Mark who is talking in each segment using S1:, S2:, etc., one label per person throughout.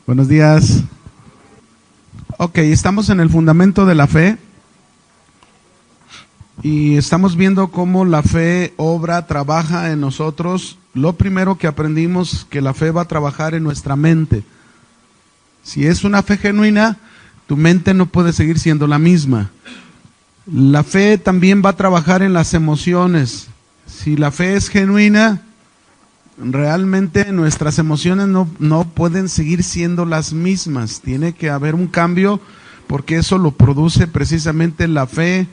S1: Buenos días. Ok, estamos en el fundamento de la fe y estamos viendo cómo la fe obra, trabaja en nosotros. Lo primero que aprendimos, que la fe va a trabajar en nuestra mente. Si es una fe genuina, tu mente no puede seguir siendo la misma. La fe también va a trabajar en las emociones. Si la fe es genuina, realmente nuestras emociones no pueden seguir siendo las mismas. Tiene que haber un cambio porque eso lo produce precisamente la fe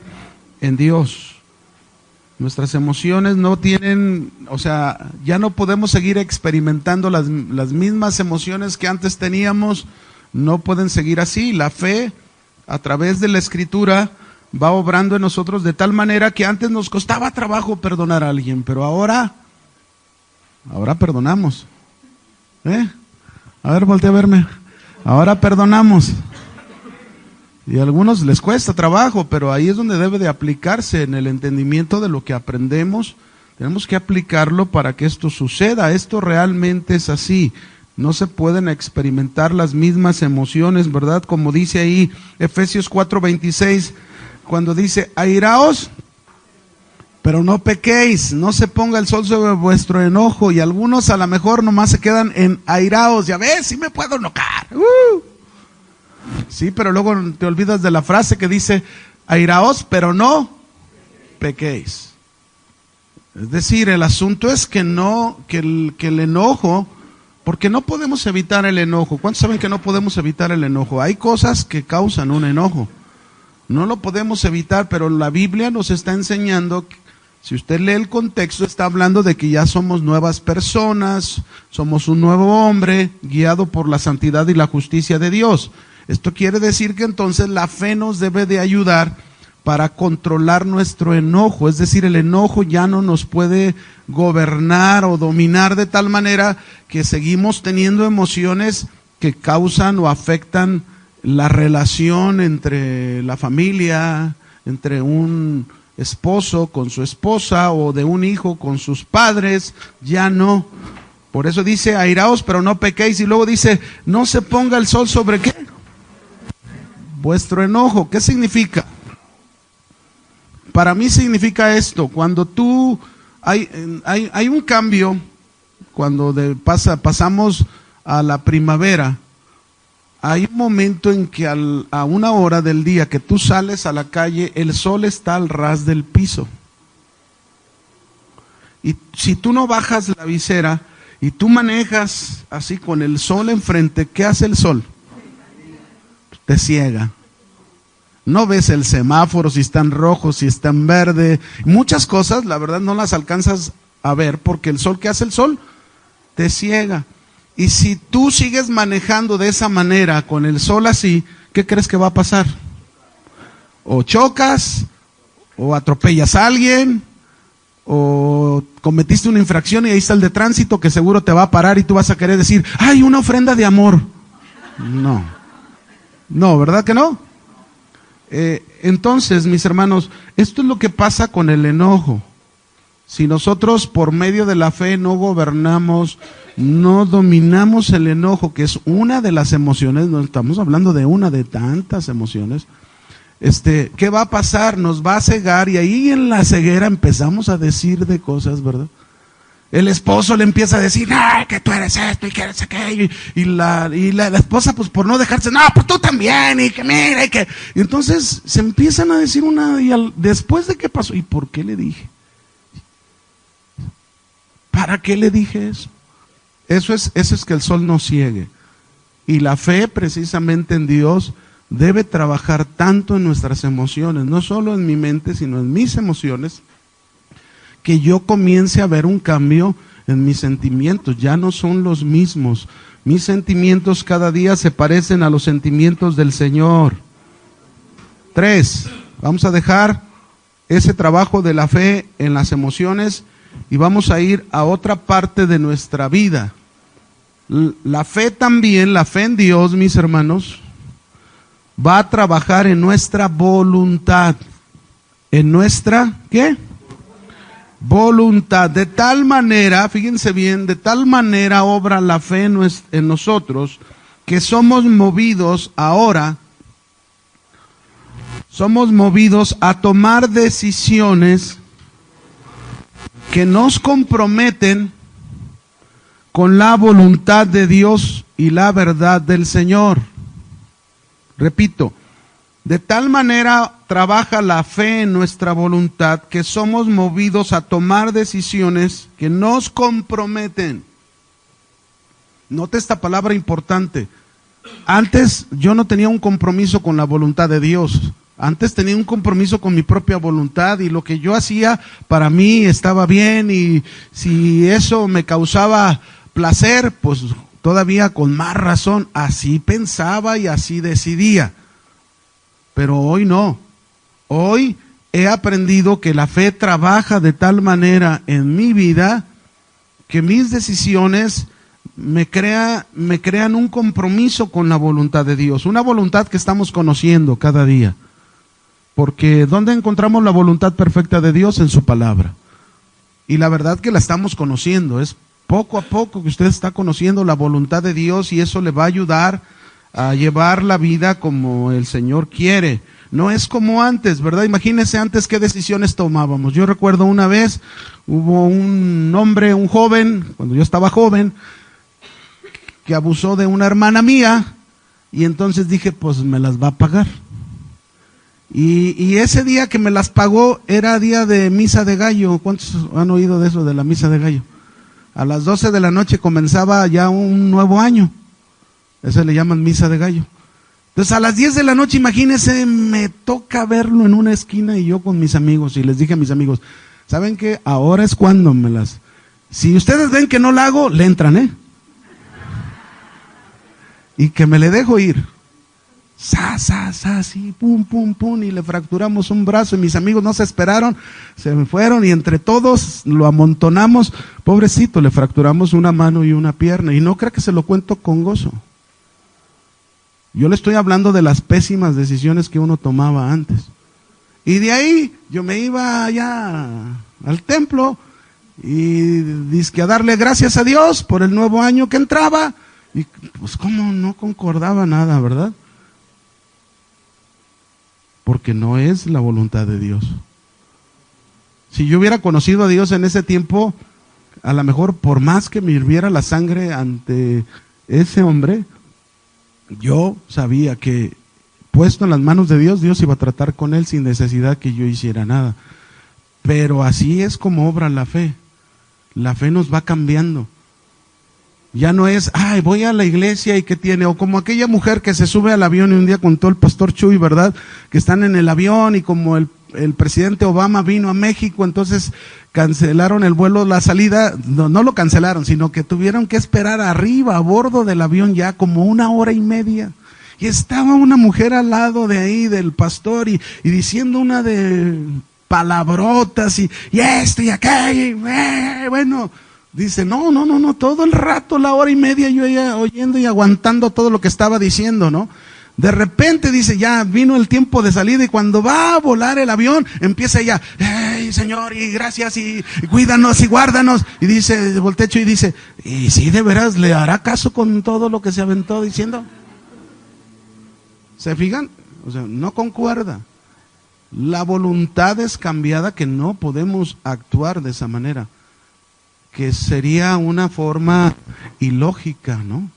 S1: en Dios. Nuestras emociones no tienen, ya no podemos seguir experimentando las mismas emociones que antes teníamos, no pueden seguir así. La fe, a través de la Escritura, va obrando en nosotros de tal manera que antes nos costaba trabajo perdonar a alguien, pero ahora perdonamos. A ver, voltea a verme. Ahora perdonamos. Y a algunos les cuesta trabajo, pero ahí es donde debe de aplicarse en el entendimiento de lo que aprendemos. Tenemos que aplicarlo para que esto suceda. Esto realmente es así. No se pueden experimentar las mismas emociones, ¿verdad? Como dice ahí Efesios 4:26, cuando dice, airaos, pero no pequéis, no se ponga el sol sobre vuestro enojo. Y algunos a lo mejor nomás se quedan en airaos. Ya ves, sí me puedo enojar. Sí, pero luego te olvidas de la frase que dice, airaos, pero no pequéis. Es decir, el asunto es que el enojo, porque no podemos evitar el enojo. ¿Cuántos saben que no podemos evitar el enojo? Hay cosas que causan un enojo. No lo podemos evitar, pero la Biblia nos está enseñando, si usted lee el contexto, está hablando de que ya somos nuevas personas, somos un nuevo hombre, guiado por la santidad y la justicia de Dios. Esto quiere decir que entonces la fe nos debe de ayudar para controlar nuestro enojo. Es decir, el enojo ya no nos puede gobernar o dominar de tal manera que seguimos teniendo emociones que causan o afectan la relación entre la familia, entre un esposo con su esposa o de un hijo con sus padres. Ya no. Por eso dice, airaos, pero no pequéis. Y luego dice, no se ponga el sol sobre ¿qué? Vuestro enojo. ¿Qué significa? Para mí significa esto: cuando hay un cambio, cuando pasamos a la primavera, hay un momento en que a una hora del día que tú sales a la calle, el sol está al ras del piso. Y si tú no bajas la visera y tú manejas así con el sol enfrente, ¿qué hace el sol? Te ciega. No ves el semáforo, si está en rojo, si está en verde. Muchas cosas, la verdad, no las alcanzas a ver porque el sol, ¿qué hace el sol? Te ciega. Y si tú sigues manejando de esa manera, con el sol así, ¿qué crees que va a pasar? O chocas, o atropellas a alguien, o cometiste una infracción y ahí está el de tránsito que seguro te va a parar y tú vas a querer decir, ¡ay, una ofrenda de amor! No, ¿verdad que no? Entonces, mis hermanos, esto es lo que pasa con el enojo. Si nosotros por medio de la fe no gobernamos, no dominamos el enojo, que es una de las emociones, no estamos hablando de una de tantas emociones, ¿qué va a pasar? Nos va a cegar y ahí en la ceguera empezamos a decir de cosas, ¿verdad? El esposo le empieza a decir, ¡ay, que tú eres esto y que eres aquello! Y la esposa, pues por no dejarse, ¡no, pues tú también! Y que mira, y que... Y entonces se empiezan a decir después de qué pasó, ¿y por qué le dije? ¿Para qué le dije eso? Eso es que el sol no ciegue. Y la fe precisamente en Dios debe trabajar tanto en nuestras emociones, no solo en mi mente, sino en mis emociones, que yo comience a ver un cambio en mis sentimientos. Ya no son los mismos. Mis sentimientos cada día se parecen a los sentimientos del Señor. 3, vamos a dejar ese trabajo de la fe en las emociones y vamos a ir a otra parte de nuestra vida. La fe también, la fe en Dios, mis hermanos, va a trabajar en nuestra voluntad. En nuestra, ¿qué? Voluntad. De tal manera, fíjense bien, de tal manera obra la fe en nosotros, que somos movidos ahora, somos movidos a tomar decisiones que nos comprometen con la voluntad de Dios y la verdad del Señor. Repito, de tal manera trabaja la fe en nuestra voluntad que somos movidos a tomar decisiones que nos comprometen. Note esta palabra importante. Antes yo no tenía un compromiso con la voluntad de Dios. Antes tenía un compromiso con mi propia voluntad y lo que yo hacía para mí estaba bien, y si eso me causaba placer, pues todavía con más razón, así pensaba y así decidía. Pero hoy no. Hoy he aprendido que la fe trabaja de tal manera en mi vida que mis decisiones me crean un compromiso con la voluntad de Dios, una voluntad que estamos conociendo cada día. Porque ¿dónde encontramos la voluntad perfecta de Dios? En su palabra. Y la verdad que la estamos conociendo, es poco a poco que usted está conociendo la voluntad de Dios, y eso le va a ayudar a llevar la vida como el Señor quiere. No es como antes, ¿verdad? Imagínense antes qué decisiones tomábamos. Yo recuerdo una vez, hubo un hombre, un joven, cuando yo estaba joven, que abusó de una hermana mía, y entonces dije, pues me las va a pagar. Y ese día que me las pagó era día de misa de gallo. ¿Cuántos han oído de eso, de la misa de gallo? A las 12 de la noche comenzaba ya un nuevo año. Eso le llaman misa de gallo. Entonces a las 10 de la noche, imagínense, me toca verlo en una esquina y yo con mis amigos. Y les dije a mis amigos, ¿saben qué? Ahora es cuando me las... Si ustedes ven que no la hago, le entran, y que me le dejo ir. Sí, pum, pum, pum, y le fracturamos un brazo, y mis amigos no se esperaron, se me fueron, y entre todos lo amontonamos. Pobrecito, le fracturamos una mano y una pierna, y no crea que se lo cuento con gozo. Yo le estoy hablando de las pésimas decisiones que uno tomaba antes. Y de ahí yo me iba allá al templo, y dizque a darle gracias a Dios por el nuevo año que entraba, y pues como no concordaba nada, ¿verdad? Porque no es la voluntad de Dios. Si yo hubiera conocido a Dios en ese tiempo, a lo mejor por más que me hirviera la sangre ante ese hombre, yo sabía que puesto en las manos de Dios, Dios iba a tratar con él sin necesidad que yo hiciera nada. Pero así es como obra la fe. La fe nos va cambiando. Ya no es, ay, voy a la iglesia y ¿qué tiene? O como aquella mujer que se sube al avión, y un día contó el pastor Chuy, ¿verdad? Que están en el avión, y como el presidente Obama vino a México, entonces cancelaron el vuelo, la salida, no lo cancelaron, sino que tuvieron que esperar arriba, a bordo del avión, ya como 1 hora y media. Y estaba una mujer al lado de ahí del pastor, y diciendo una de palabrotas, y esto y aquello, y bueno... Dice, no, todo el rato, 1 hora y media, yo ya oyendo y aguantando todo lo que estaba diciendo, ¿no? De repente dice, ya vino el tiempo de salida, y cuando va a volar el avión, empieza ella, hey, Señor, y gracias, y cuídanos, y guárdanos. Y dice, voltecho y dice, ¿y si de veras le hará caso con todo lo que se aventó diciendo? ¿Se fijan? O sea, no concuerda. La voluntad es cambiada, que no podemos actuar de esa manera, que sería una forma ilógica, ¿no?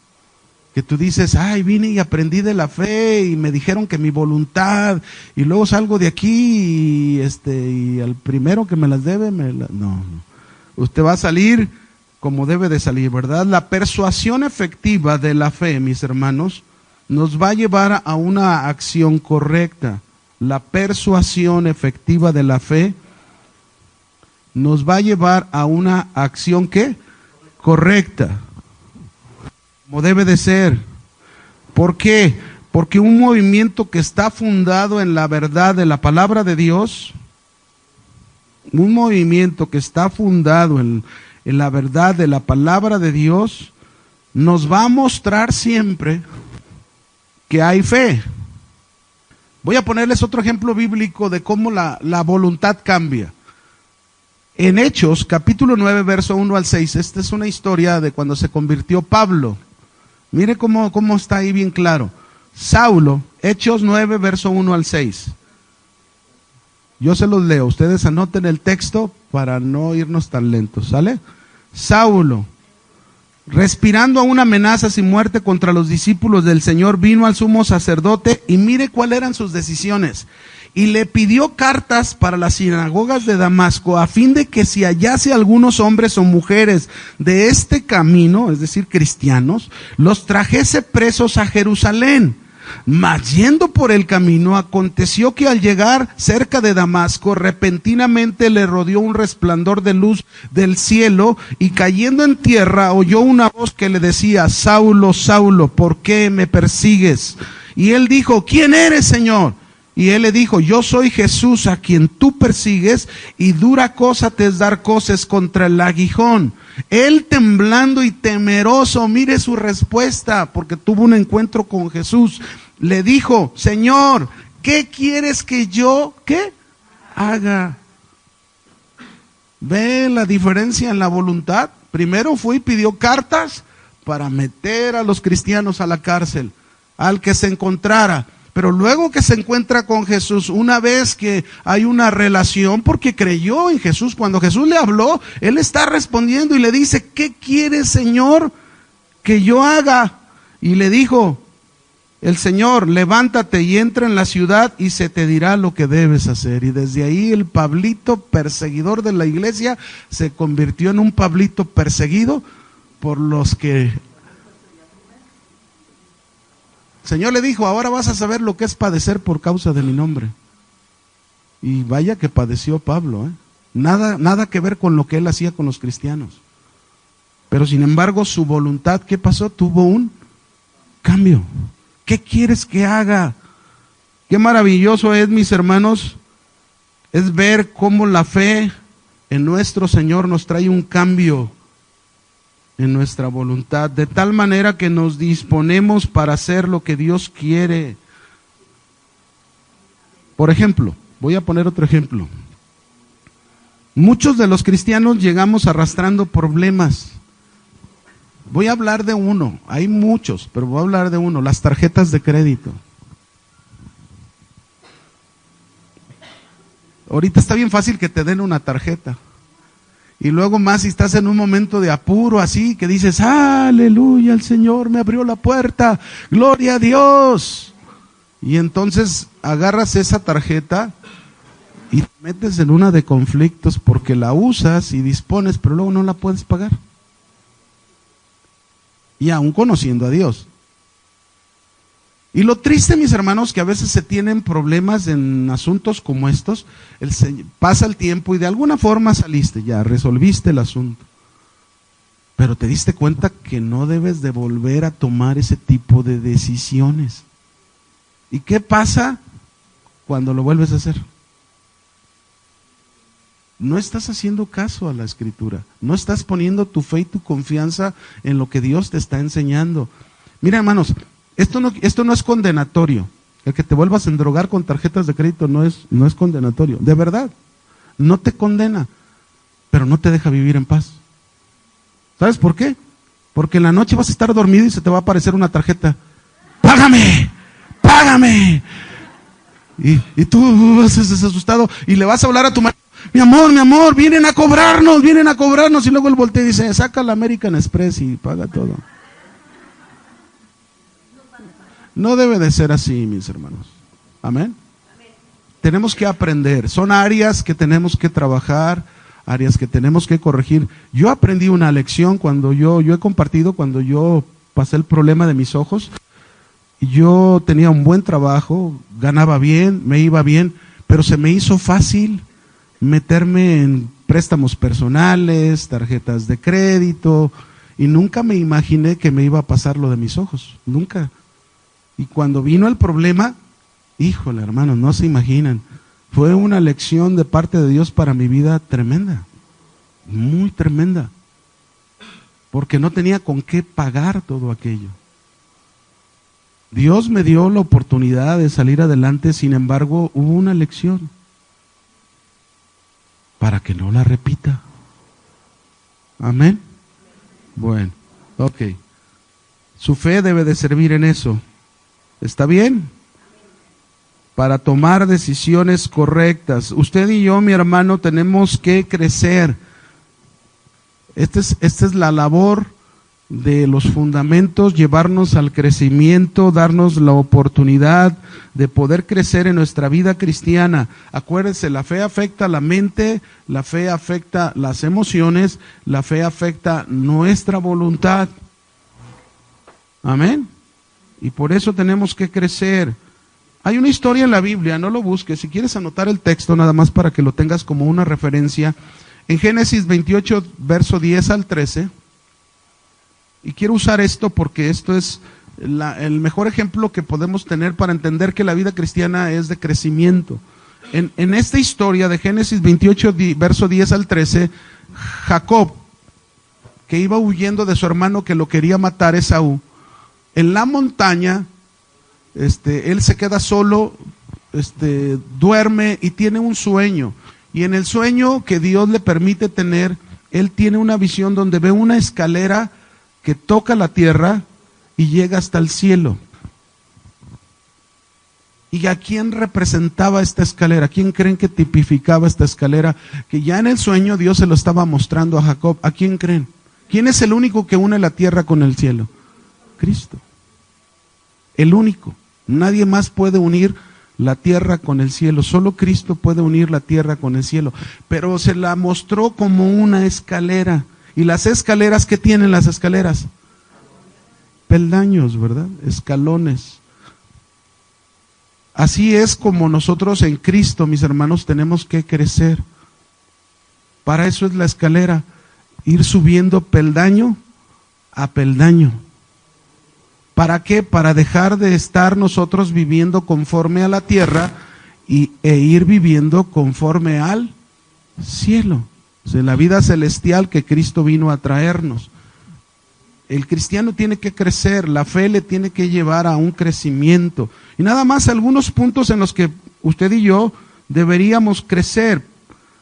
S1: Que tú dices, ay, vine y aprendí de la fe, y me dijeron que mi voluntad, y luego salgo de aquí, y al primero que me las debe, no. Usted va a salir como debe de salir, ¿verdad? La persuasión efectiva de la fe, mis hermanos, nos va a llevar a una acción correcta. La persuasión efectiva de la fe nos va a llevar a una acción, ¿qué? Correcta, como debe de ser. ¿Por qué? Porque un movimiento que está fundado en la verdad de la palabra de Dios, un movimiento que está fundado en la verdad de la palabra de Dios, nos va a mostrar siempre que hay fe. Voy a ponerles otro ejemplo bíblico de cómo la voluntad cambia. En Hechos, capítulo 9, verso 1 al 6, esta es una historia de cuando se convirtió Pablo. Mire cómo está ahí bien claro. Saulo, Hechos 9, verso 1 al 6. Yo se los leo, ustedes anoten el texto para no irnos tan lentos, ¿sale? Saulo, respirando aún amenazas y muerte contra los discípulos del Señor, vino al sumo sacerdote y mire cuáles eran sus decisiones. Y le pidió cartas para las sinagogas de Damasco, a fin de que si hallase algunos hombres o mujeres de este camino, es decir, cristianos, los trajese presos a Jerusalén. Mas yendo por el camino, aconteció que al llegar cerca de Damasco, repentinamente le rodeó un resplandor de luz del cielo, y cayendo en tierra oyó una voz que le decía: Saulo, Saulo, ¿por qué me persigues? Y él dijo: ¿quién eres, Señor? Y él le dijo: yo soy Jesús a quien tú persigues, y dura cosa te es dar coces contra el aguijón. Él, temblando y temeroso, mire su respuesta, porque tuvo un encuentro con Jesús, le dijo: Señor, ¿qué quieres que yo, qué haga? ¿Ve la diferencia en la voluntad? Primero fue y pidió cartas para meter a los cristianos a la cárcel, al que se encontrara. Pero luego que se encuentra con Jesús, una vez que hay una relación, porque creyó en Jesús, cuando Jesús le habló, él está respondiendo y le dice: ¿qué quieres, Señor, que yo haga? Y le dijo el Señor: levántate y entra en la ciudad y se te dirá lo que debes hacer. Y desde ahí el Pablito, perseguidor de la iglesia, se convirtió en un Pablito perseguido por los que... El Señor le dijo: ahora vas a saber lo que es padecer por causa de mi nombre. Y vaya que padeció Pablo, ¿eh? Nada que ver con lo que él hacía con los cristianos. Pero sin embargo su voluntad, ¿qué pasó? Tuvo un cambio. ¿Qué quieres que haga? Qué maravilloso es, mis hermanos, es ver cómo la fe en nuestro Señor nos trae un cambio en nuestra voluntad, de tal manera que nos disponemos para hacer lo que Dios quiere. Por ejemplo, voy a poner otro ejemplo. Muchos de los cristianos llegamos arrastrando problemas. Voy a hablar de uno, hay muchos, pero voy a hablar de uno: las tarjetas de crédito. Ahorita está bien fácil que te den una tarjeta. Y luego más si estás en un momento de apuro así, que dices: aleluya, el Señor me abrió la puerta, gloria a Dios. Y entonces agarras esa tarjeta y te metes en una de conflictos, porque la usas y dispones, pero luego no la puedes pagar. Y aún conociendo a Dios. Y lo triste, mis hermanos, que a veces se tienen problemas en asuntos como estos. Pasa el tiempo y de alguna forma saliste, ya resolviste el asunto, pero te diste cuenta que no debes de volver a tomar ese tipo de decisiones. ¿Y qué pasa cuando lo vuelves a hacer? No estás haciendo caso a la Escritura, no estás poniendo tu fe y tu confianza en lo que Dios te está enseñando. Mira, hermanos, esto no es condenatorio. El que te vuelvas a endrogar con tarjetas de crédito no es condenatorio. De verdad, no te condena, pero no te deja vivir en paz. ¿Sabes por qué? Porque en la noche vas a estar dormido y se te va a aparecer una tarjeta: ¡págame! ¡Págame! Y tú vas asustado y le vas a hablar a tu marido: mi amor, vienen a cobrarnos. Y luego él voltea y dice: saca la American Express y paga todo. No debe de ser así, mis hermanos. Amén. Tenemos que aprender. Son áreas que tenemos que trabajar, áreas que tenemos que corregir. Yo aprendí una lección cuando yo he compartido, cuando yo pasé el problema de mis ojos. Yo tenía un buen trabajo, ganaba bien, me iba bien, pero se me hizo fácil meterme en préstamos personales, tarjetas de crédito, y nunca me imaginé que me iba a pasar lo de mis ojos, nunca. Y cuando vino el problema, híjole, hermanos, no se imaginan, fue una lección de parte de Dios para mi vida tremenda, muy tremenda, porque no tenía con qué pagar todo aquello. Dios me dio la oportunidad de salir adelante, sin embargo, hubo una lección para que no la repita. Amén. Bueno, ok. Su fe debe de servir en eso. ¿Está bien? Para tomar decisiones correctas. Usted y yo, mi hermano, tenemos que crecer. Esta es la labor de los fundamentos, llevarnos al crecimiento, darnos la oportunidad de poder crecer en nuestra vida cristiana. Acuérdense, la fe afecta la mente, la fe afecta las emociones, la fe afecta nuestra voluntad. Amén. Y por eso tenemos que crecer. Hay una historia en la Biblia, no lo busques, si quieres anotar el texto nada más para que lo tengas como una referencia. En Génesis 28, verso 10 al 13. Y quiero usar esto porque esto es el mejor ejemplo que podemos tener para entender que la vida cristiana es de crecimiento. En esta historia de Génesis 28, verso 10 al 13, Jacob, que iba huyendo de su hermano que lo quería matar, Esaú, en la montaña, él se queda solo, duerme y tiene un sueño. Y en el sueño que Dios le permite tener, él tiene una visión donde ve una escalera que toca la tierra y llega hasta el cielo. ¿Y a quién representaba esta escalera? ¿A quién creen que tipificaba esta escalera? Que ya en el sueño Dios se lo estaba mostrando a Jacob. ¿A quién creen? ¿Quién es el único que une la tierra con el cielo? Cristo. El único. Nadie más puede unir la tierra con el cielo. Solo Cristo puede unir la tierra con el cielo. Pero se la mostró como una escalera. ¿Y las escaleras qué tienen las escaleras? Peldaños, ¿verdad? Escalones. Así es como nosotros en Cristo, mis hermanos, tenemos que crecer. Para eso es la escalera. Ir subiendo peldaño a peldaño. ¿Para qué? Para dejar de estar nosotros viviendo conforme a la tierra e ir viviendo conforme al cielo. O sea, la vida celestial que Cristo vino a traernos. El cristiano tiene que crecer, la fe le tiene que llevar a un crecimiento. Y nada más algunos puntos en los que usted y yo deberíamos crecer,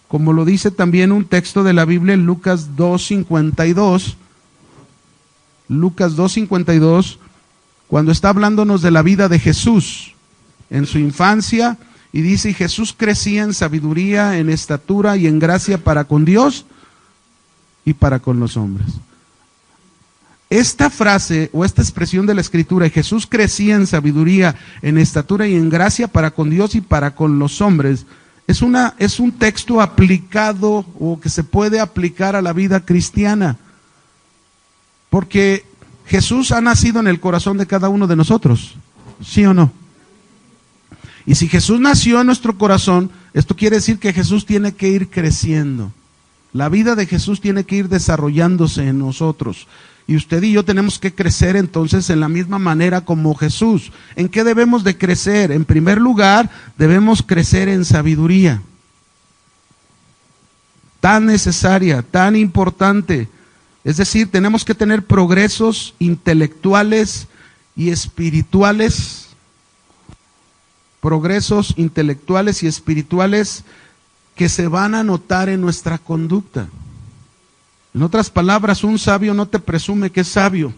S1: como lo dice también un texto de la Biblia en Lucas 2:52. Lucas 2:52, cuando está hablándonos de la vida de Jesús en su infancia, y dice, y Jesús crecía en sabiduría, en estatura y en gracia para con Dios y para con los hombres. Esta frase o esta expresión de la Escritura, Jesús crecía en sabiduría, en estatura y en gracia para con Dios y para con los hombres, es un texto aplicado o que se puede aplicar a la vida cristiana. Porque Jesús ha nacido en el corazón de cada uno de nosotros, ¿sí o no? Y si Jesús nació en nuestro corazón, esto quiere decir que Jesús tiene que ir creciendo. La vida de Jesús tiene que ir desarrollándose en nosotros. Y usted y yo tenemos que crecer entonces en la misma manera como Jesús. ¿En qué debemos de crecer? En primer lugar, debemos crecer en sabiduría. Tan necesaria, tan importante. Es decir, tenemos que tener progresos intelectuales y espirituales. Progresos intelectuales y espirituales que se van a notar en nuestra conducta. En otras palabras, un sabio no te presume que es sabio.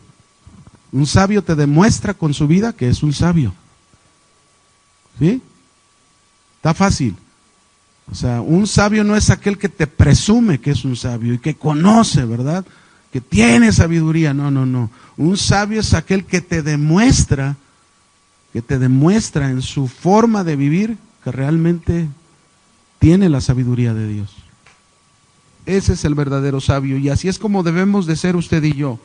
S1: Un sabio te demuestra con su vida que es un sabio. ¿Sí? Está fácil. O sea, un sabio no es aquel que te presume que es un sabio y que conoce, ¿verdad? Que tiene sabiduría. No, no, no. Un sabio es aquel que te demuestra en su forma de vivir que realmente tiene la sabiduría de Dios. Ese es el verdadero sabio, y así es como debemos de ser usted y yo.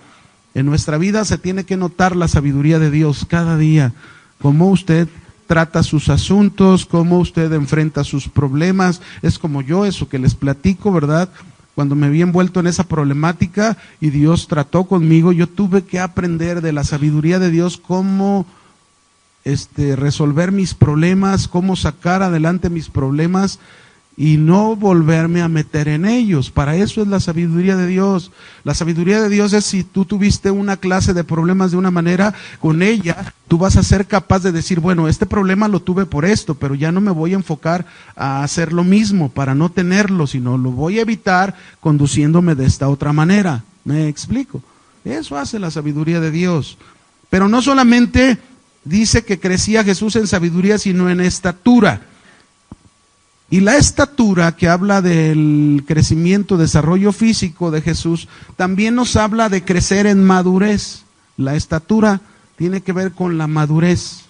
S1: En nuestra vida se tiene que notar la sabiduría de Dios cada día, cómo usted trata sus asuntos, cómo usted enfrenta sus problemas. Es como yo, eso que les platico, ¿verdad? Cuando me vi envuelto en esa problemática y Dios trató conmigo, yo tuve que aprender de la sabiduría de Dios cómo resolver mis problemas, cómo sacar adelante mis problemas y no volverme a meter en ellos. Para eso es la sabiduría de Dios. La sabiduría de Dios es si tú tuviste una clase de problemas de una manera, con ella tú vas a ser capaz de decir, bueno, este problema lo tuve por esto, pero ya no me voy a enfocar a hacer lo mismo para no tenerlo, sino lo voy a evitar conduciéndome de esta otra manera. ¿Me explico? Eso hace la sabiduría de Dios. Pero no solamente dice que crecía Jesús en sabiduría, sino en estatura. Y la estatura, que habla del crecimiento, desarrollo físico de Jesús, también nos habla de crecer en madurez. La estatura tiene que ver con la madurez.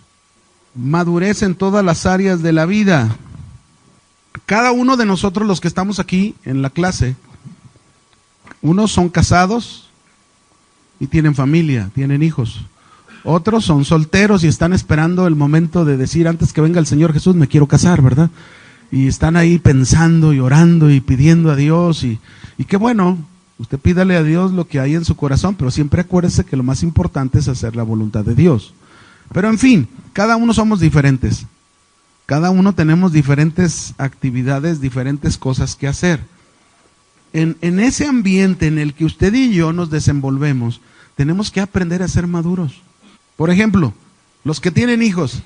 S1: Madurez en todas las áreas de la vida. Cada uno de nosotros, los que estamos aquí en la clase, unos son casados y tienen familia, tienen hijos. Otros son solteros y están esperando el momento de decir, antes que venga el Señor Jesús, me quiero casar, ¿verdad? Y están ahí pensando y orando y pidiendo a Dios. Y qué bueno, usted pídale a Dios lo que hay en su corazón, pero siempre acuérdese que lo más importante es hacer la voluntad de Dios. Pero en fin, cada uno somos diferentes. Cada uno tenemos diferentes actividades, diferentes cosas que hacer. En ese ambiente en el que usted y yo nos desenvolvemos, tenemos que aprender a ser maduros. Por ejemplo, los que tienen hijos,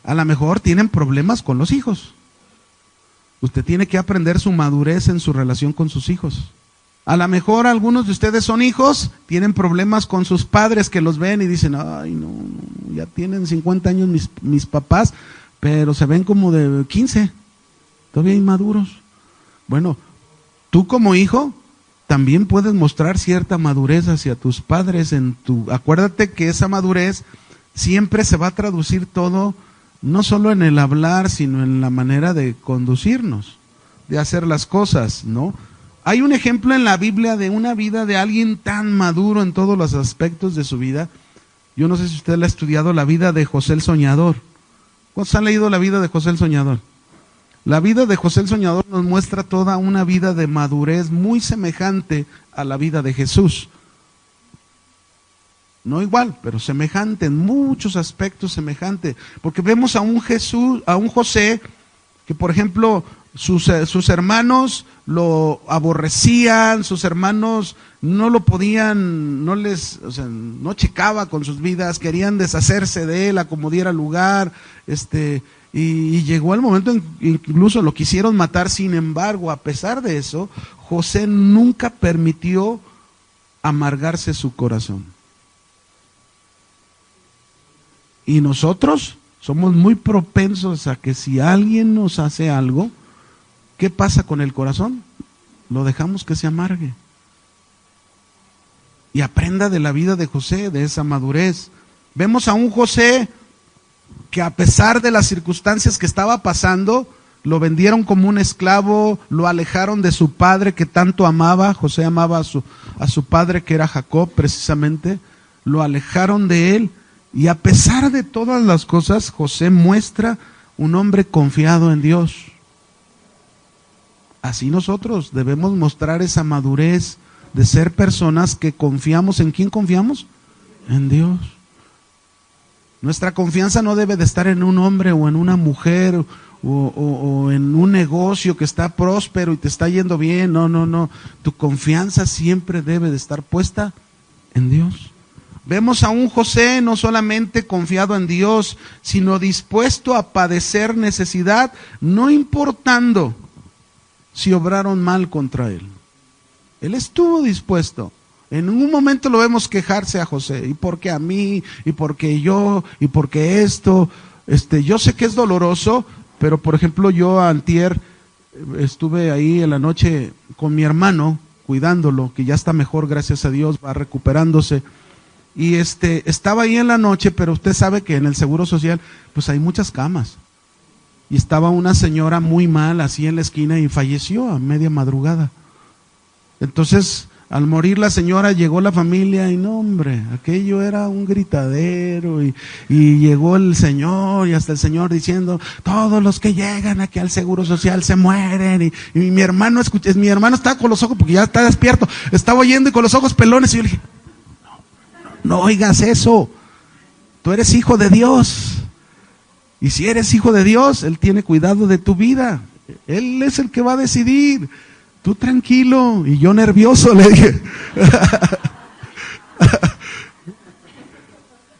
S1: a lo mejor tienen problemas con los hijos. Usted tiene que aprender su madurez en su relación con sus hijos. A lo mejor algunos de ustedes son hijos, tienen problemas con sus padres que los ven y dicen, ay no, ya tienen 50 años mis papás, pero se ven como de 15, todavía inmaduros. Bueno, tú como hijo también puedes mostrar cierta madurez hacia tus padres. Acuérdate que esa madurez siempre se va a traducir todo, no solo en el hablar, sino en la manera de conducirnos, de hacer las cosas, ¿no? Hay un ejemplo en la Biblia de una vida de alguien tan maduro en todos los aspectos de su vida. Yo no sé si usted la ha estudiado, la vida de José el Soñador. ¿Cuántos han leído la vida de José el Soñador? La vida de José el Soñador nos muestra toda una vida de madurez muy semejante a la vida de Jesús. No igual, pero semejante, en muchos aspectos semejante. Porque vemos a un José, que por ejemplo, sus hermanos lo aborrecían, sus hermanos no lo podían, no checaba con sus vidas, querían deshacerse de él a como diera lugar, y llegó el momento en que incluso lo quisieron matar. Sin embargo, a pesar de eso, José nunca permitió amargarse su corazón. Y nosotros somos muy propensos a que si alguien nos hace algo, ¿qué pasa con el corazón? Lo dejamos que se amargue. Y aprenda de la vida de José, de esa madurez. Vemos a un José que a pesar de las circunstancias que estaba pasando, lo vendieron como un esclavo, lo alejaron de su padre que tanto amaba. José amaba a su padre, que era Jacob precisamente. Lo alejaron de él. Y a pesar de todas las cosas, José muestra un hombre confiado en Dios. Así nosotros debemos mostrar esa madurez de ser personas que confiamos. ¿En quién confiamos? En Dios. Nuestra confianza no debe de estar en un hombre o en una mujer o en un negocio que está próspero y te está yendo bien. No. Tu confianza siempre debe de estar puesta en Dios. Vemos a un José no solamente confiado en Dios, sino dispuesto a padecer necesidad, no importando si obraron mal contra él. Él estuvo dispuesto. En un momento lo vemos quejarse a José, y porque a mí, y porque yo, y porque esto. Yo sé que es doloroso, pero por ejemplo yo antier estuve ahí en la noche con mi hermano, cuidándolo, que ya está mejor, gracias a Dios, va recuperándose. Y estaba ahí en la noche, pero usted sabe que en el Seguro Social pues hay muchas camas. Y estaba una señora muy mal así en la esquina y falleció a media madrugada. Entonces, al morir la señora, llegó la familia y no, hombre, aquello era un gritadero y llegó el señor y hasta el señor diciendo, todos los que llegan aquí al Seguro Social se mueren. Y mi hermano estaba con los ojos, porque ya está despierto, estaba oyendo y con los ojos pelones, y yo le dije, no oigas eso, tú eres hijo de Dios, y si eres hijo de Dios, Él tiene cuidado de tu vida, Él es el que va a decidir, tú tranquilo. Y yo nervioso le dije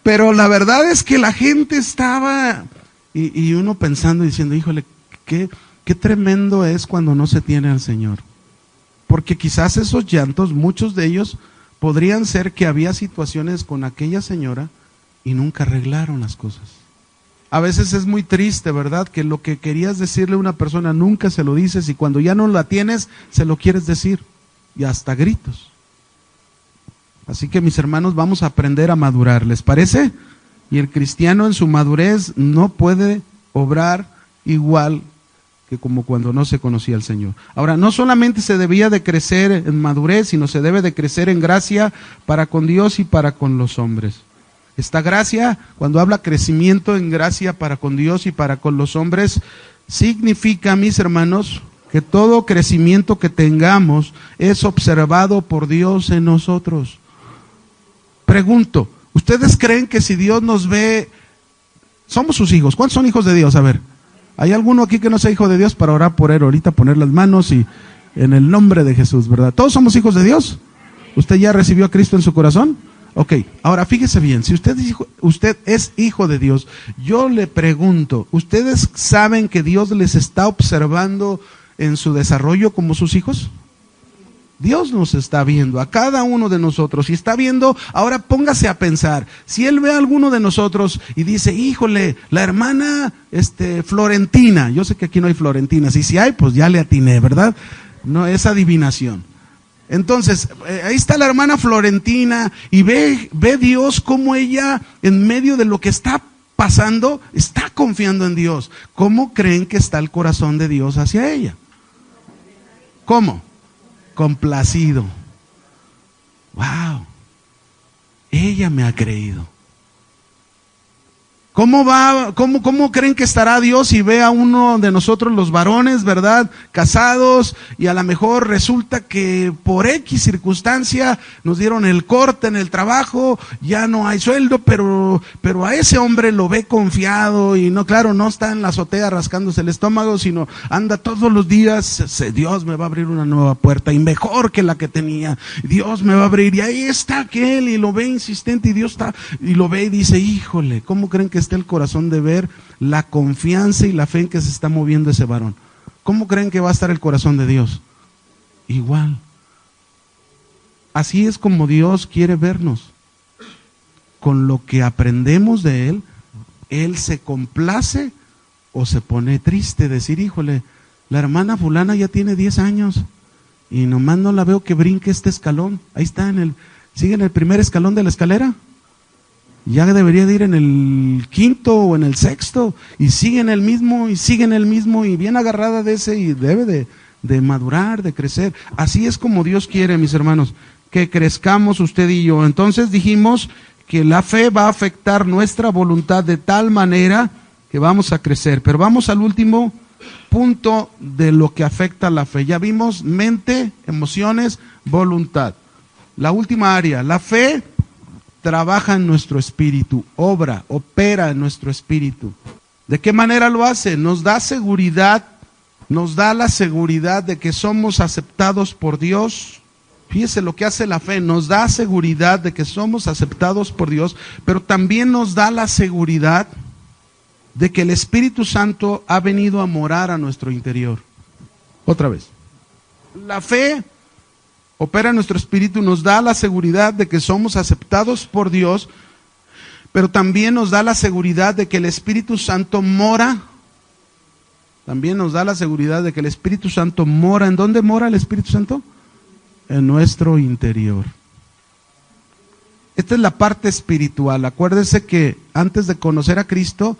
S1: pero la verdad es que la gente estaba y uno pensando y diciendo, híjole, qué tremendo es cuando no se tiene al Señor, porque quizás esos llantos, muchos de ellos podrían ser que había situaciones con aquella señora y nunca arreglaron las cosas. A veces es muy triste, ¿verdad? Que lo que querías decirle a una persona nunca se lo dices y cuando ya no la tienes, se lo quieres decir. Y hasta gritos. Así que mis hermanos, vamos a aprender a madurar, ¿les parece? Y el cristiano en su madurez no puede obrar igual que como cuando no se conocía al Señor. Ahora, no solamente se debía de crecer en madurez, sino se debe de crecer en gracia para con Dios y para con los hombres. Esta gracia, cuando habla crecimiento en gracia para con Dios y para con los hombres, significa, mis hermanos, que todo crecimiento que tengamos es observado por Dios en nosotros. Pregunto, ¿ustedes creen que si Dios nos ve, somos sus hijos? ¿Cuántos son hijos de Dios? A ver, ¿hay alguno aquí que no sea hijo de Dios para orar por él ahorita, poner las manos y en el nombre de Jesús, ¿verdad? ¿Todos somos hijos de Dios? ¿Usted ya recibió a Cristo en su corazón? Ok, ahora fíjese bien, si usted es hijo de Dios, yo le pregunto, ¿ustedes saben que Dios les está observando en su desarrollo como sus hijos? Dios nos está viendo a cada uno de nosotros y está viendo, ahora póngase a pensar, si Él ve a alguno de nosotros y dice, híjole, la hermana Florentina, yo sé que aquí no hay Florentinas, y si hay, pues ya le atiné, ¿verdad? No, es adivinación. Entonces, ahí está la hermana Florentina y ve Dios cómo ella, en medio de lo que está pasando, está confiando en Dios. ¿Cómo creen que está el corazón de Dios hacia ella? ¿Cómo? Complacido. ¡Wow! Ella me ha creído. ¿Cómo creen que estará Dios si ve a uno de nosotros los varones, ¿verdad? Casados y a lo mejor resulta que por X circunstancia nos dieron el corte en el trabajo, ya no hay sueldo, pero a ese hombre lo ve confiado y no, claro, no está en la azotea rascándose el estómago, sino anda todos los días, Dios me va a abrir una nueva puerta y mejor que la que tenía, Dios me va a abrir y ahí está aquel y lo ve insistente y Dios está y lo ve y dice, híjole, ¿cómo creen que está el corazón de ver la confianza y la fe en que se está moviendo ese varón? ¿Cómo creen que va a estar el corazón de Dios? Igual. Así es como Dios quiere vernos. Con lo que aprendemos de Él, Él se complace o se pone triste, decir, híjole, la hermana fulana ya tiene 10 años y nomás no la veo que brinque este escalón. Ahí está, sigue en el primer escalón de la escalera. Ya debería de ir en el 5º o en el 6º y sigue en el mismo y bien agarrada de ese y debe de madurar, de crecer. Así es como Dios quiere, mis hermanos, que crezcamos usted y yo. Entonces dijimos que la fe va a afectar nuestra voluntad de tal manera que vamos a crecer. Pero vamos al último punto de lo que afecta la fe. Ya vimos mente, emociones, voluntad. La última área, la fe trabaja en nuestro espíritu, opera en nuestro espíritu. ¿De qué manera lo hace? Nos da seguridad, nos da la seguridad de que somos aceptados por Dios. Fíjese lo que hace la fe, nos da seguridad de que somos aceptados por Dios, pero también nos da la seguridad de que el Espíritu Santo ha venido a morar a nuestro interior. Otra vez. La fe opera en nuestro espíritu, nos da la seguridad de que somos aceptados por Dios, pero también nos da la seguridad de que el Espíritu Santo mora. También nos da la seguridad de que el Espíritu Santo mora. ¿En dónde mora el Espíritu Santo? En nuestro interior. Esta es la parte espiritual. Acuérdese que antes de conocer a Cristo,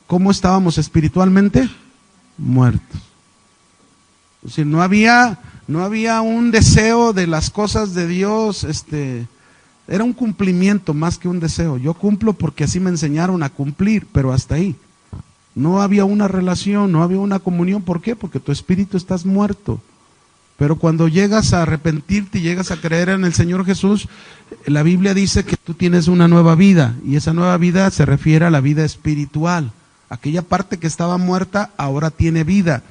S1: ¿cómo estábamos espiritualmente? Muertos. Es decir, no había un deseo de las cosas de Dios, era un cumplimiento más que un deseo. Yo cumplo porque así me enseñaron a cumplir, pero hasta ahí. No había una relación, no había una comunión. ¿Por qué? Porque tu espíritu estás muerto. Pero cuando llegas a arrepentirte y llegas a creer en el Señor Jesús, la Biblia dice que tú tienes una nueva vida, y esa nueva vida se refiere a la vida espiritual. Aquella parte que estaba muerta ahora tiene vida.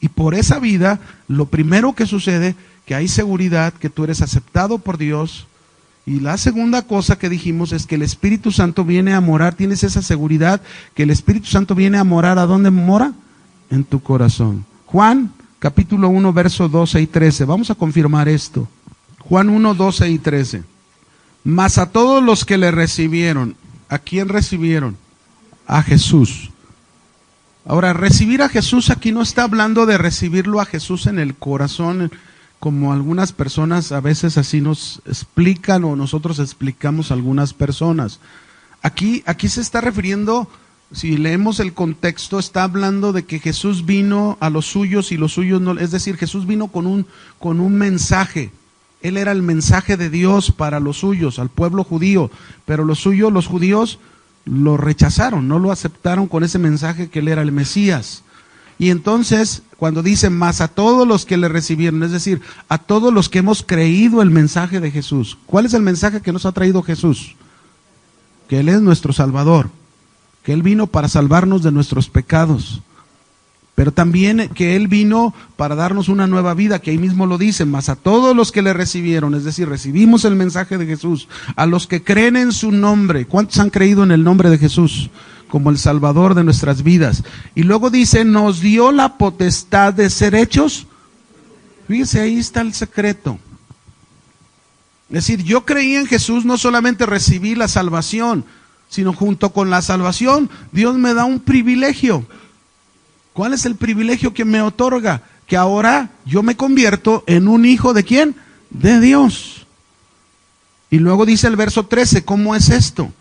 S1: Y por esa vida, lo primero que sucede, que hay seguridad, que tú eres aceptado por Dios. Y la segunda cosa que dijimos es que el Espíritu Santo viene a morar. Tienes esa seguridad que el Espíritu Santo viene a morar. ¿A dónde mora? En tu corazón. Juan, capítulo 1, versos 12 y 13. Vamos a confirmar esto. Juan 1, 12 y 13. Mas a todos los que le recibieron, ¿A quién recibieron? A Jesús. Ahora, recibir a Jesús aquí no está hablando de recibirlo a Jesús en el corazón, como algunas personas a veces así nos explican o nosotros explicamos a algunas personas. Aquí se está refiriendo, si leemos el contexto, está hablando de que Jesús vino a los suyos y los suyos no, es decir, Jesús vino con un mensaje. Él era el mensaje de Dios para los suyos, al pueblo judío, pero los suyos, los judíos, lo rechazaron, no lo aceptaron con ese mensaje que él era el Mesías. Y entonces, cuando dice más a todos los que le recibieron, es decir, a todos los que hemos creído el mensaje de Jesús. ¿Cuál es el mensaje que nos ha traído Jesús? Que Él es nuestro Salvador, que Él vino para salvarnos de nuestros pecados. Pero también que Él vino para darnos una nueva vida, que ahí mismo lo dice, más a todos los que le recibieron, es decir, recibimos el mensaje de Jesús, a los que creen en su nombre. ¿Cuántos han creído en el nombre de Jesús como el Salvador de nuestras vidas? Y luego dice, nos dio la potestad de ser hechos. Fíjese, ahí está el secreto. Es decir, yo creí en Jesús, no solamente recibí la salvación, sino junto con la salvación, Dios me da un privilegio. ¿Cuál es el privilegio que me otorga? Que ahora yo me convierto en un hijo ¿de quién? De Dios. Y luego dice el verso 13, ¿cómo es esto?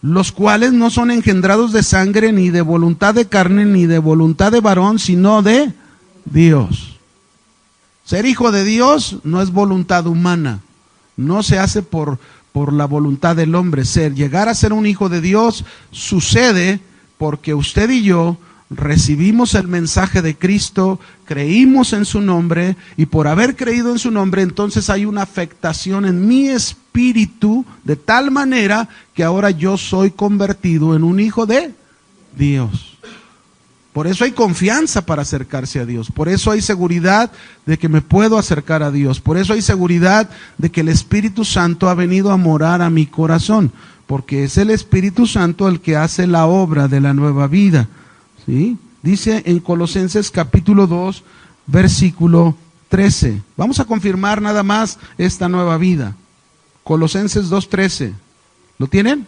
S1: Los cuales no son engendrados de sangre, ni de voluntad de carne, ni de voluntad de varón, sino de Dios. Ser hijo de Dios no es voluntad humana, no se hace por la voluntad del hombre. Llegar a ser un hijo de Dios sucede porque usted y yo recibimos el mensaje de Cristo, creímos en su nombre, y por haber creído en su nombre, entonces hay una afectación en mi espíritu, de tal manera que ahora yo soy convertido en un hijo de Dios. Por eso hay confianza para acercarse a Dios, por eso hay seguridad de que me puedo acercar a Dios, por eso hay seguridad de que el Espíritu Santo ha venido a morar a mi corazón, porque es el Espíritu Santo el que hace la obra de la nueva vida. ¿Sí? Dice en Colosenses capítulo 2, versículo 13. Vamos a confirmar nada más esta nueva vida. Colosenses 2:13. ¿Lo tienen?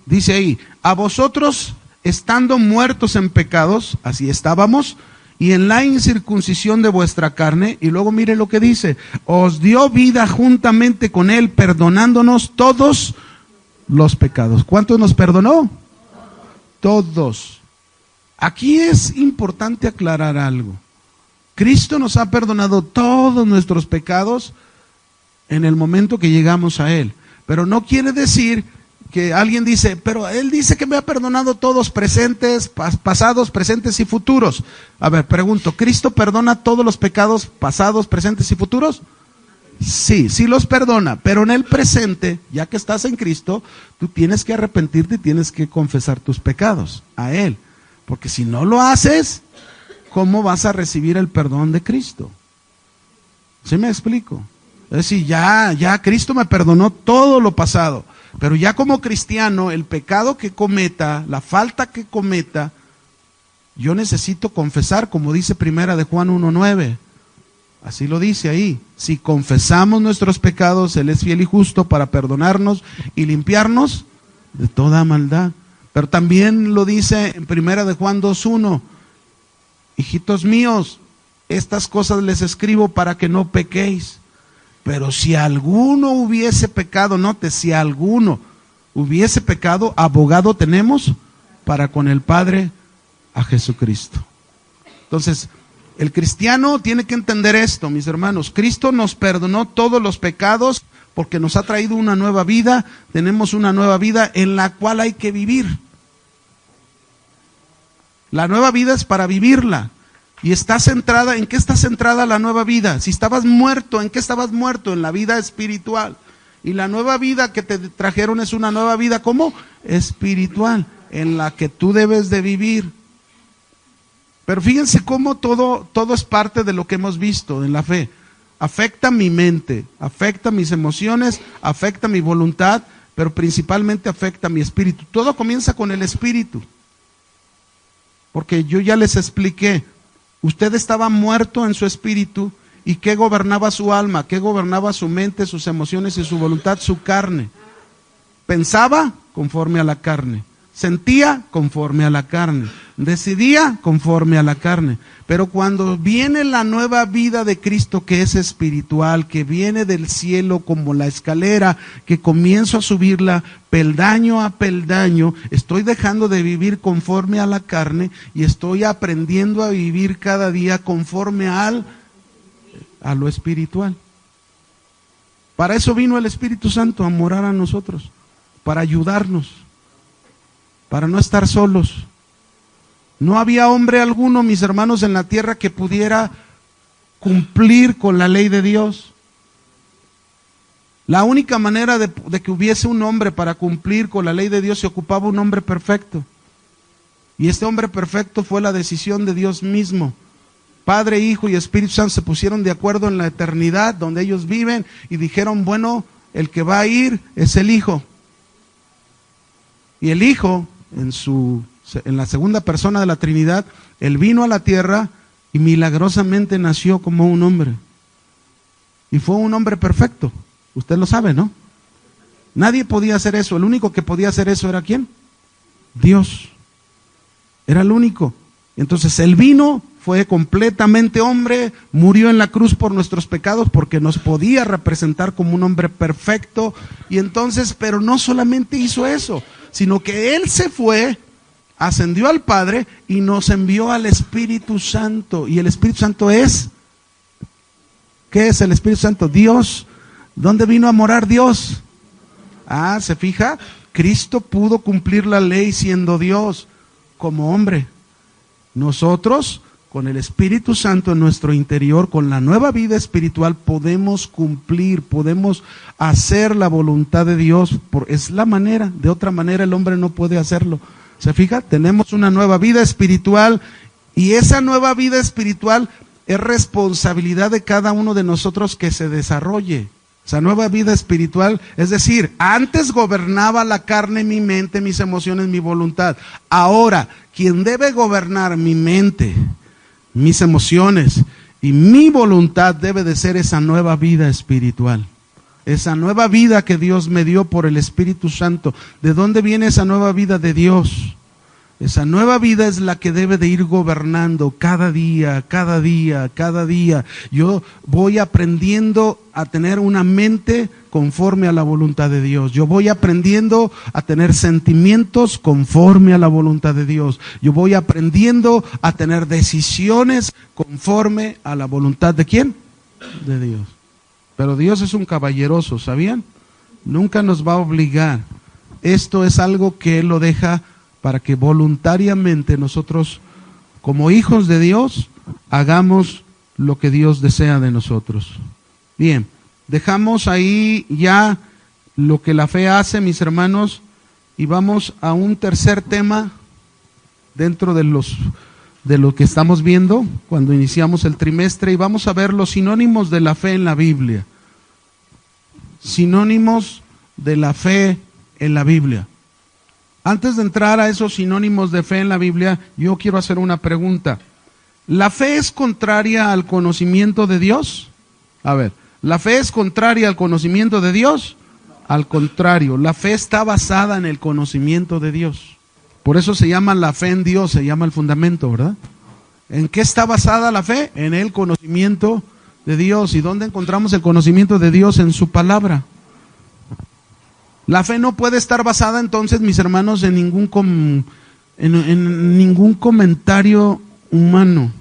S1: Dice ahí, a vosotros estando muertos en pecados, así estábamos, y en la incircuncisión de vuestra carne, y luego mire lo que dice, os dio vida juntamente con Él, perdonándonos todos los pecados. ¿Cuántos nos perdonó? Todos. Aquí es importante aclarar algo. Cristo nos ha perdonado todos nuestros pecados en el momento que llegamos a Él. Pero no quiere decir que alguien dice, pero Él dice que me ha perdonado todos presentes, pasados, presentes y futuros. A ver, pregunto, ¿Cristo perdona todos los pecados pasados, presentes y futuros? Sí, sí los perdona, pero en el presente, ya que estás en Cristo, tú tienes que arrepentirte y tienes que confesar tus pecados a Él. Porque si no lo haces, ¿cómo vas a recibir el perdón de Cristo? ¿Sí me explico? Es decir, ya Cristo me perdonó todo lo pasado, pero ya como cristiano, el pecado que cometa, la falta que cometa, yo necesito confesar, como dice Primera de Juan 1:9. Así lo dice ahí. Si confesamos nuestros pecados, Él es fiel y justo para perdonarnos y limpiarnos de toda maldad. Pero también lo dice en Primera de Juan 2:1, hijitos míos, estas cosas les escribo para que no pequéis. Pero si alguno hubiese pecado, note, si alguno hubiese pecado, abogado tenemos para con el Padre, a Jesucristo. Entonces, el cristiano tiene que entender esto, mis hermanos. Cristo nos perdonó todos los pecados porque nos ha traído una nueva vida. Tenemos una nueva vida en la cual hay que vivir. La nueva vida es para vivirla. Y está centrada, ¿en qué está centrada la nueva vida? Si estabas muerto, ¿en qué estabas muerto? En la vida espiritual. Y la nueva vida que te trajeron es una nueva vida, ¿cómo? Espiritual, en la que tú debes de vivir. Pero fíjense cómo todo es parte de lo que hemos visto en la fe. Afecta mi mente, afecta mis emociones, afecta mi voluntad, pero principalmente afecta mi espíritu. Todo comienza con el espíritu. Porque yo ya les expliqué, usted estaba muerto en su espíritu, ¿y qué gobernaba su alma? ¿Qué gobernaba su mente, sus emociones y su voluntad? Su carne. ¿Pensaba? conforme a la carne. Sentía conforme a la carne. Decidía conforme a la carne. Pero cuando viene la nueva vida de Cristo, que es espiritual, que viene del cielo como la escalera, que comienzo a subirla peldaño a peldaño, estoy dejando de vivir conforme a la carne y estoy aprendiendo a vivir cada día conforme a lo espiritual. Para eso vino el Espíritu Santo, a morar a nosotros, para ayudarnos, para no estar solos. No había hombre alguno, mis hermanos, en la tierra que pudiera cumplir con la ley de Dios. La única manera de que hubiese un hombre para cumplir con la ley de Dios, se ocupaba un hombre perfecto. Y este hombre perfecto fue la decisión de Dios mismo. Padre, Hijo y Espíritu Santo se pusieron de acuerdo en la eternidad donde ellos viven y dijeron, bueno, el que va a ir es el Hijo. Y el Hijo, en la segunda persona de la Trinidad, Él vino a la tierra y milagrosamente nació como un hombre. Y fue un hombre perfecto. Usted lo sabe, ¿no? Nadie podía hacer eso. El único que podía hacer eso era ¿quién? Dios. Era el único. Entonces Él vino, fue completamente hombre, murió en la cruz por nuestros pecados porque nos podía representar como un hombre perfecto. Y entonces, pero no solamente hizo eso, sino que Él se fue, ascendió al Padre y nos envió al Espíritu Santo. Y el Espíritu Santo es, ¿qué es el Espíritu Santo? Dios. ¿Dónde vino a morar Dios? ¿Se fija? Cristo pudo cumplir la ley siendo Dios, como hombre. Nosotros, con el Espíritu Santo en nuestro interior, con la nueva vida espiritual, podemos cumplir, podemos hacer la voluntad de Dios. Es la manera, de otra manera el hombre no puede hacerlo. ¿Se fija? Tenemos una nueva vida espiritual y esa nueva vida espiritual es responsabilidad de cada uno de nosotros que se desarrolle. Esa nueva vida espiritual, es decir, antes gobernaba la carne, mi mente, mis emociones, mi voluntad. Ahora, quien debe gobernar mi mente, mis emociones y mi voluntad debe de ser esa nueva vida espiritual. Esa nueva vida que Dios me dio por el Espíritu Santo. ¿De dónde viene esa nueva vida? De Dios. Esa nueva vida es la que debe de ir gobernando cada día, cada día, cada día. Yo voy aprendiendo a tener una mente conforme a la voluntad de Dios. Yo voy aprendiendo a tener sentimientos conforme a la voluntad de Dios. Yo voy aprendiendo a tener decisiones conforme a la voluntad ¿de quién? De Dios. Pero Dios es un caballeroso, ¿sabían? Nunca nos va a obligar. Esto es algo que Él lo deja para que voluntariamente nosotros, como hijos de Dios, hagamos lo que Dios desea de nosotros. Bien, dejamos ahí ya lo que la fe hace, mis hermanos, y vamos a un tercer tema dentro de lo que estamos viendo cuando iniciamos el trimestre, y vamos a ver los sinónimos de la fe en la Biblia. Sinónimos de la fe en la Biblia. Antes de entrar a esos sinónimos de fe en la Biblia, yo quiero hacer una pregunta. ¿La fe es contraria al conocimiento de Dios? A ver, ¿la fe es contraria al conocimiento de Dios? Al contrario, la fe está basada en el conocimiento de Dios. Por eso se llama la fe en Dios, se llama el fundamento, ¿verdad? ¿En qué está basada la fe? En el conocimiento de Dios. ¿Y dónde encontramos el conocimiento de Dios? En su palabra. La fe no puede estar basada entonces, mis hermanos, en ningún comentario humano.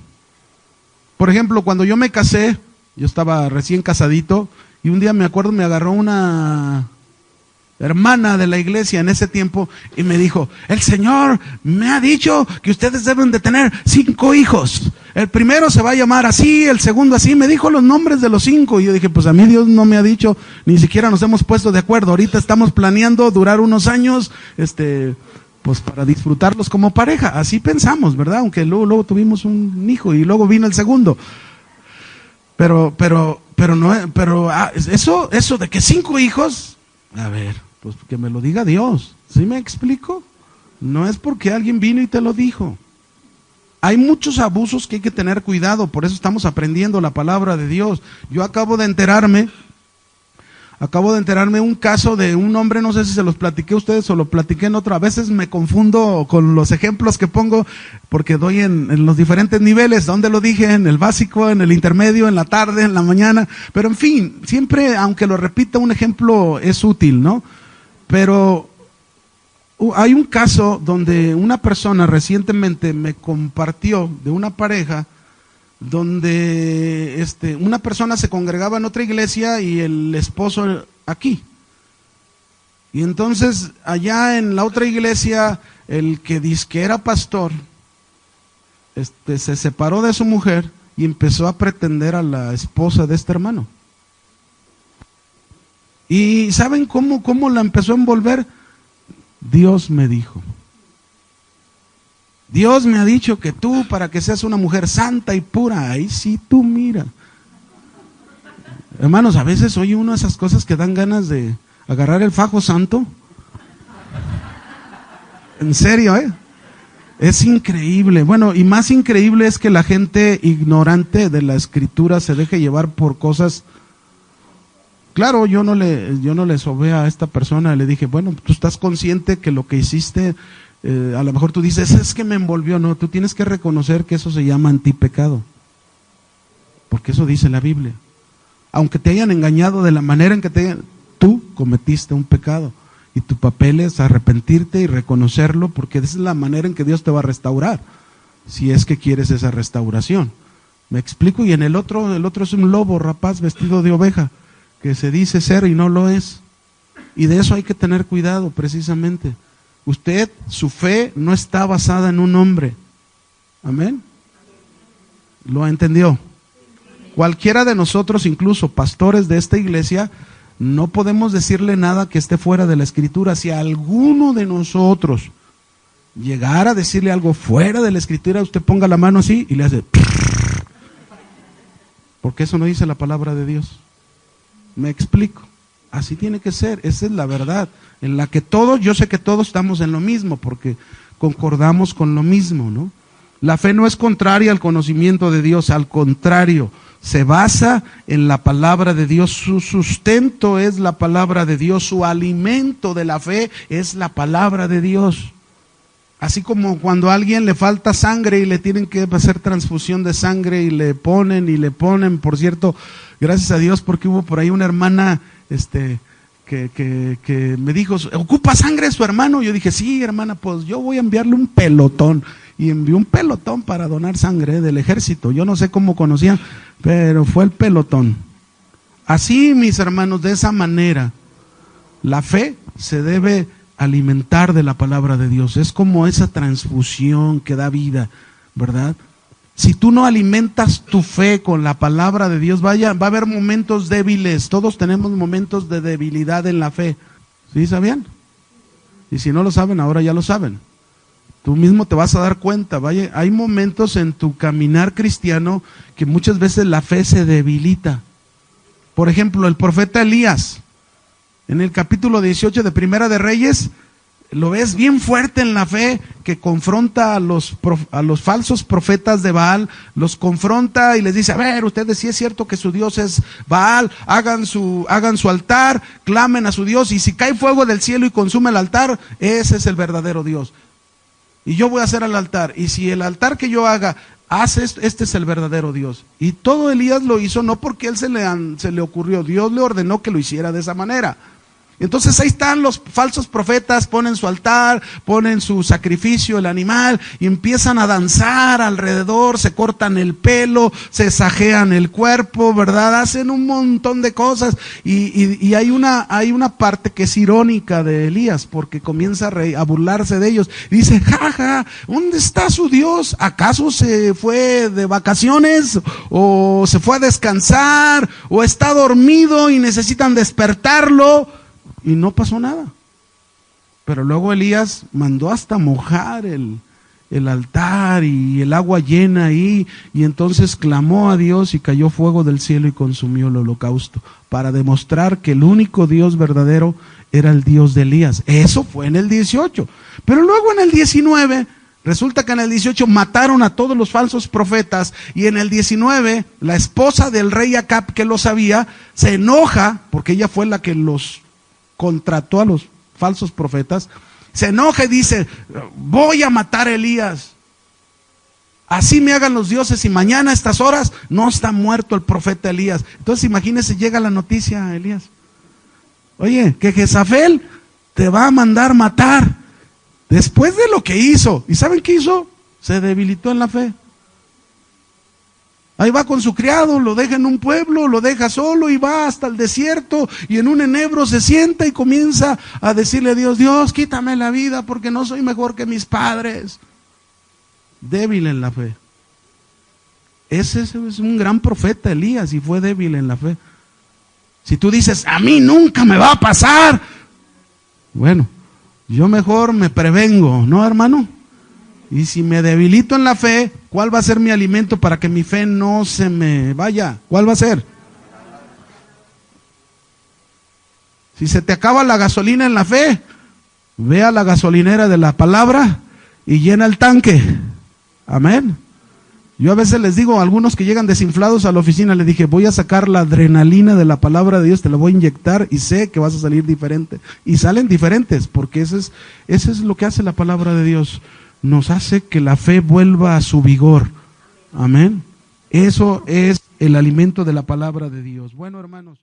S1: Por ejemplo, cuando yo me casé, yo estaba recién casadito, y un día me acuerdo, me agarró una hermana de la iglesia en ese tiempo y me dijo, el Señor me ha dicho que ustedes deben de tener 5 hijos. El primero se va a llamar así, el segundo así. Me dijo los nombres de los 5 y yo dije, pues a mí Dios no me ha dicho, ni siquiera nos hemos puesto de acuerdo. Ahorita estamos planeando durar unos años, pues para disfrutarlos como pareja. Así pensamos, ¿verdad? Aunque luego tuvimos un hijo y luego vino el segundo. Pero eso de que 5 hijos, a ver, pues que me lo diga Dios. ¿Sí me explico? No es porque alguien vino y te lo dijo. Hay muchos abusos que hay que tener cuidado, por eso estamos aprendiendo la palabra de Dios. Yo acabo de enterarme, Acabo de enterarme un caso de un hombre, no sé si se los platiqué a ustedes o lo platiqué en otro. A veces me confundo con los ejemplos que pongo porque doy en los diferentes niveles. ¿Dónde lo dije? En el básico, en el intermedio, en la tarde, en la mañana. Pero en fin, siempre, aunque lo repita, un ejemplo es útil, ¿no? Pero hay un caso donde una persona recientemente me compartió de una pareja donde una persona se congregaba en otra iglesia y el esposo aquí. Y entonces allá en la otra iglesia, el que dizque era pastor, se separó de su mujer y empezó a pretender a la esposa de este hermano. ¿Y saben cómo la empezó a envolver? Dios me dijo. Dios me ha dicho que tú, para que seas una mujer santa y pura, ahí sí tú mira. Hermanos, a veces oye uno de esas cosas que dan ganas de agarrar el fajo santo. En serio, es increíble. Bueno, y más increíble es que la gente ignorante de la escritura se deje llevar por cosas. Claro, yo no le sobé a esta persona, le dije, bueno, tú estás consciente que lo que hiciste, a lo mejor tú dices, es que me envolvió. No, tú tienes que reconocer que eso se llama antipecado, porque eso dice la Biblia. Aunque te hayan engañado de la manera en que tú cometiste un pecado, y tu papel es arrepentirte y reconocerlo, porque esa es la manera en que Dios te va a restaurar, si es que quieres esa restauración. ¿Me explico? Y en el otro es un lobo rapaz vestido de oveja, que se dice ser y no lo es. Y de eso hay que tener cuidado precisamente. Usted, su fe no está basada en un hombre. Amén. ¿Lo entendió? Cualquiera de nosotros, incluso pastores de esta iglesia, no podemos decirle nada que esté fuera de la escritura. Si alguno de nosotros llegara a decirle algo fuera de la escritura, usted ponga la mano así y le hace, porque eso no dice la palabra de Dios. Me explico. Así tiene que ser. Esa es la verdad, en la que todos, yo sé que todos estamos en lo mismo, porque concordamos con lo mismo, ¿no? La fe no es contraria al conocimiento de Dios, al contrario, se basa en la palabra de Dios. Su sustento es la palabra de Dios, su alimento de la fe es la palabra de Dios. Así como cuando a alguien le falta sangre y le tienen que hacer transfusión de sangre y le ponen, por cierto, gracias a Dios, porque hubo por ahí una hermana que me dijo, ¿ocupa sangre su hermano? Yo dije, sí, hermana, pues yo voy a enviarle un pelotón. Y envió un pelotón para donar sangre del ejército. Yo no sé cómo conocían, pero fue el pelotón. Así, mis hermanos, de esa manera, la fe se debe alimentar de la palabra de Dios. Es como esa transfusión que da vida, ¿verdad? Si tú no alimentas tu fe con la palabra de Dios, va a haber momentos débiles. Todos tenemos momentos de debilidad en la fe. ¿Sí sabían? Y si no lo saben, ahora ya lo saben. Tú mismo te vas a dar cuenta. Vaya, hay momentos en tu caminar cristiano que muchas veces la fe se debilita. Por ejemplo, el profeta Elías, en el capítulo 18 de Primera de Reyes, lo ves bien fuerte en la fe, que confronta a los falsos profetas de Baal, los confronta y les dice, a ver, ustedes sí es cierto que su Dios es Baal, hagan su altar, clamen a su Dios, y si cae fuego del cielo y consume el altar, ese es el verdadero Dios. Y yo voy a hacer el altar, y si el altar que yo haga hace esto, este es el verdadero Dios. Y todo Elías lo hizo no porque él se le ocurrió, Dios le ordenó que lo hiciera de esa manera. Entonces ahí están los falsos profetas, ponen su altar, ponen su sacrificio, el animal, y empiezan a danzar alrededor, se cortan el pelo, se sajean el cuerpo, ¿verdad? Hacen un montón de cosas, y hay una parte que es irónica de Elías, porque comienza a burlarse de ellos. Dice, jaja, ¿dónde está su Dios? ¿Acaso se fue de vacaciones? ¿O se fue a descansar? ¿O está dormido y necesitan despertarlo? Y no pasó nada. Pero luego Elías mandó hasta mojar el altar y el agua llena ahí, y entonces clamó a Dios y cayó fuego del cielo y consumió el holocausto, para demostrar que el único Dios verdadero era el Dios de Elías. Eso fue en el 18. Pero luego en el 19 Resulta que en el 18 mataron a todos los falsos profetas, y en el 19 la esposa del rey Acab, que lo sabía, se enoja, porque ella fue la que los contrató a los falsos profetas, se enoja y dice: voy a matar a Elías. Así me hagan los dioses y mañana a estas horas no está muerto el profeta Elías. Entonces imagínense, llega la noticia a Elías: oye, que Jezabel te va a mandar matar después de lo que hizo. ¿Y saben qué hizo? Se debilitó en la fe. Ahí va con su criado, lo deja en un pueblo, lo deja solo y va hasta el desierto, y en un enebro se sienta y comienza a decirle a Dios: Dios, quítame la vida porque no soy mejor que mis padres. Débil en la fe. Ese es un gran profeta, Elías, y fue débil en la fe. Si tú dices: a mí nunca me va a pasar, bueno, yo mejor me prevengo, ¿no, hermano? Y si me debilito en la fe, ¿cuál va a ser mi alimento para que mi fe no se me vaya? ¿Cuál va a ser? Si se te acaba la gasolina en la fe, ve a la gasolinera de la palabra y llena el tanque. Amén. Yo a veces les digo a algunos que llegan desinflados a la oficina, les dije: voy a sacar la adrenalina de la palabra de Dios, te la voy a inyectar y sé que vas a salir diferente. Y salen diferentes, porque eso es lo que hace la palabra de Dios. Nos hace que la fe vuelva a su vigor. Amén. Eso es el alimento de la palabra de Dios. Bueno, hermanos.